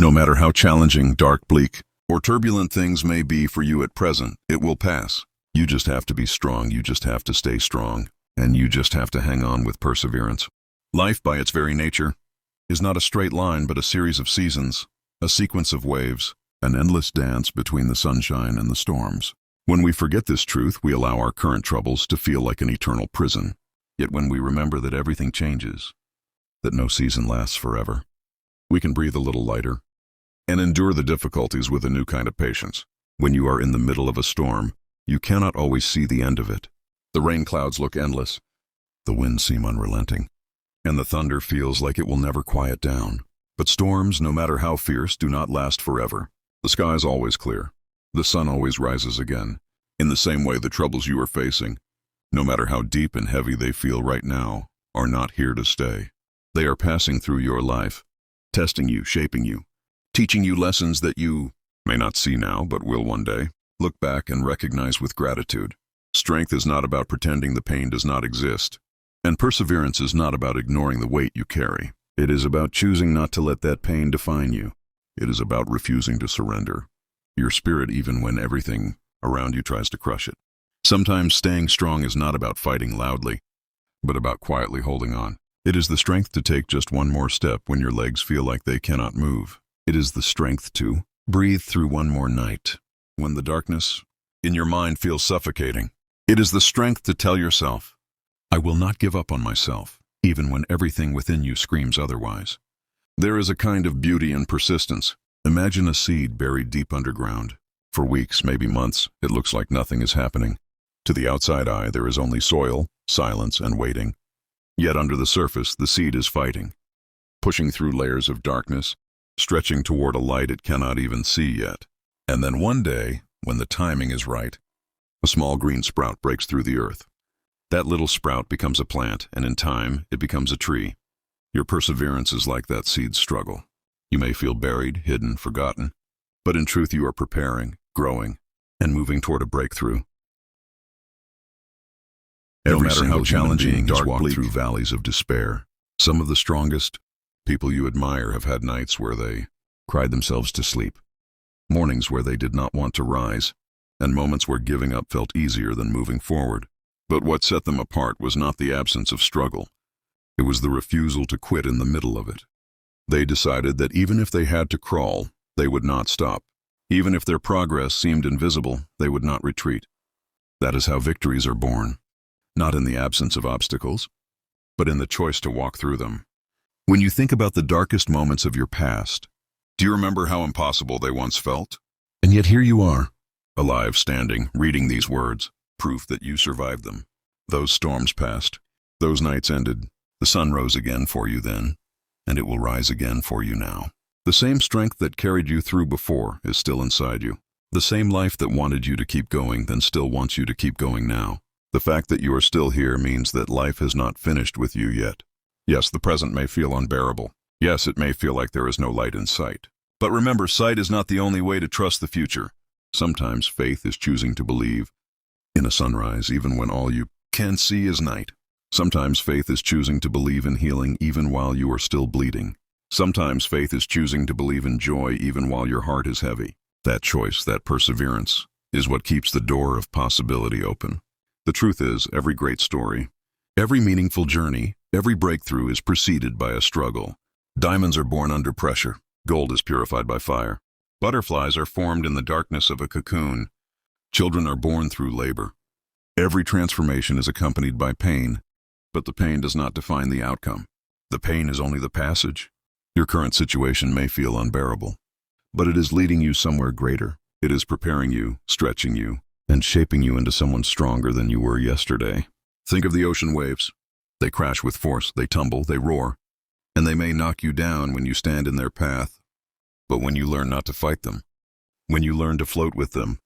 No matter how challenging, dark, bleak, or turbulent things may be for you at present, it will pass. You just have to be strong, you just have to stay strong, and you just have to hang on with perseverance. Life, by its very nature, is not a straight line but a series of seasons, a sequence of waves, an endless dance between the sunshine and the storms. When we forget this truth, we allow our current troubles to feel like an eternal prison. Yet when we remember that everything changes, that no season lasts forever, we can breathe a little lighter and endure the difficulties with a new kind of patience. When you are in the middle of a storm, you cannot always see the end of it. The rain clouds look endless, the winds seem unrelenting, and the thunder feels like it will never quiet down. But storms, no matter how fierce, do not last forever. The sky is always clear. The sun always rises again. In the same way, the troubles you are facing, no matter how deep and heavy they feel right now, are not here to stay. They are passing through your life, testing you, shaping you, teaching you lessons that you may not see now but will one day. Look back and recognize with gratitude. Strength is not about pretending the pain does not exist, and perseverance is not about ignoring the weight you carry. It is about choosing not to let that pain define you. It is about refusing to surrender your spirit even when everything around you tries to crush it. Sometimes staying strong is not about fighting loudly, but about quietly holding on. It is the strength to take just one more step when your legs feel like they cannot move. It is the strength to breathe through one more night when the darkness in your mind feels suffocating. It is the strength to tell yourself, I will not give up on myself, even when everything within you screams otherwise. There is a kind of beauty in persistence. Imagine a seed buried deep underground. For weeks, maybe months, it looks like nothing is happening. To the outside eye, there is only soil, silence, and waiting. Yet under the surface, the seed is fighting, pushing through layers of darkness, stretching toward a light it cannot even see yet. And then one day, when the timing is right, a small green sprout breaks through the earth. That little sprout becomes a plant, and in time, it becomes a tree. Your perseverance is like that seed's struggle. You may feel buried, hidden, forgotten, but in truth you are preparing, growing, and moving toward a breakthrough. No matter how challenging, dark, bleak, through valleys of despair. Some of the strongest people you admire have had nights where they cried themselves to sleep, mornings where they did not want to rise, and moments where giving up felt easier than moving forward. But what set them apart was not the absence of struggle. It was the refusal to quit in the middle of it. They decided that even if they had to crawl, they would not stop. Even if their progress seemed invisible, they would not retreat. That is how victories are born, not in the absence of obstacles, but in the choice to walk through them. When you think about the darkest moments of your past, do you remember how impossible they once felt? And yet here you are, alive, standing, reading these words, proof that you survived them. Those storms passed. Those nights ended. The sun rose again for you then, and it will rise again for you now. The same strength that carried you through before is still inside you. The same life that wanted you to keep going then still wants you to keep going now. The fact that you are still here means that life has not finished with you yet. Yes, the present may feel unbearable. Yes, it may feel like there is no light in sight. But remember, sight is not the only way to trust the future. Sometimes faith is choosing to believe in a sunrise even when all you can see is night. Sometimes faith is choosing to believe in healing even while you are still bleeding. Sometimes faith is choosing to believe in joy even while your heart is heavy. That choice, that perseverance, is what keeps the door of possibility open. The truth is, every great story, every meaningful journey, every breakthrough is preceded by a struggle. Diamonds are born under pressure. Gold is purified by fire. Butterflies are formed in the darkness of a cocoon. Children are born through labor. Every transformation is accompanied by pain, but the pain does not define the outcome. The pain is only the passage. Your current situation may feel unbearable, but it is leading you somewhere greater. It is preparing you, stretching you, and shaping you into someone stronger than you were yesterday. Think of the ocean waves. They crash with force, they tumble, they roar, and they may knock you down when you stand in their path. But when you learn not to fight them, when you learn to float with them,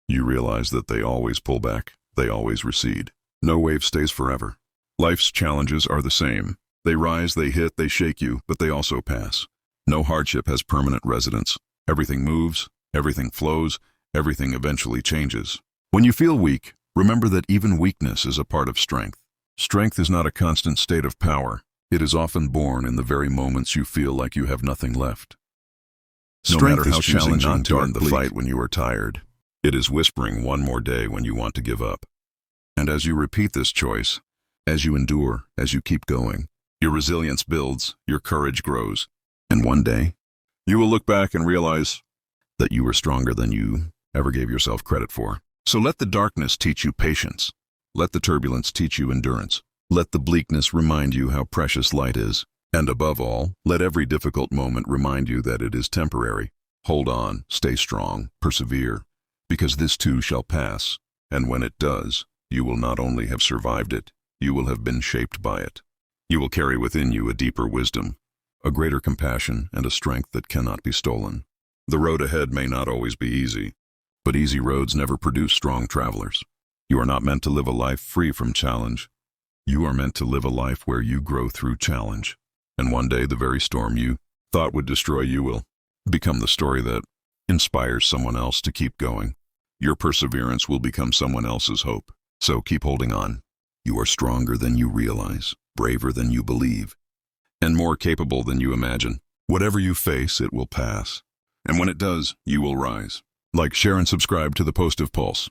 you realize that they always pull back, they always recede. No wave stays forever. Life's challenges are the same. They rise, they hit, they shake you, but they also pass. No hardship has permanent residence. Everything moves, everything flows, everything eventually changes. When you feel weak, remember that even weakness is a part of strength. Strength is not a constant state of power. It is often born in the very moments you feel like you have nothing left. No matter how challenging to end the fight when you are tired, it is whispering one more day when you want to give up. And as you repeat this choice, as you endure, as you keep going, your resilience builds, your courage grows, and one day, you will look back and realize that you were stronger than you ever gave yourself credit for. So let the darkness teach you patience. Let the turbulence teach you endurance. Let the bleakness remind you how precious light is. And above all, let every difficult moment remind you that it is temporary. Hold on, stay strong, persevere, because this too shall pass. And when it does, you will not only have survived it, you will have been shaped by it. You will carry within you a deeper wisdom, a greater compassion, and a strength that cannot be stolen. The road ahead may not always be easy, but easy roads never produce strong travelers. You are not meant to live a life free from challenge. You are meant to live a life where you grow through challenge. And one day, the very storm you thought would destroy you will become the story that inspires someone else to keep going. Your perseverance will become someone else's hope. So keep holding on. You are stronger than you realize, braver than you believe, and more capable than you imagine. Whatever you face, it will pass. And when it does, you will rise. Like, share, and subscribe to the Positive Pulse.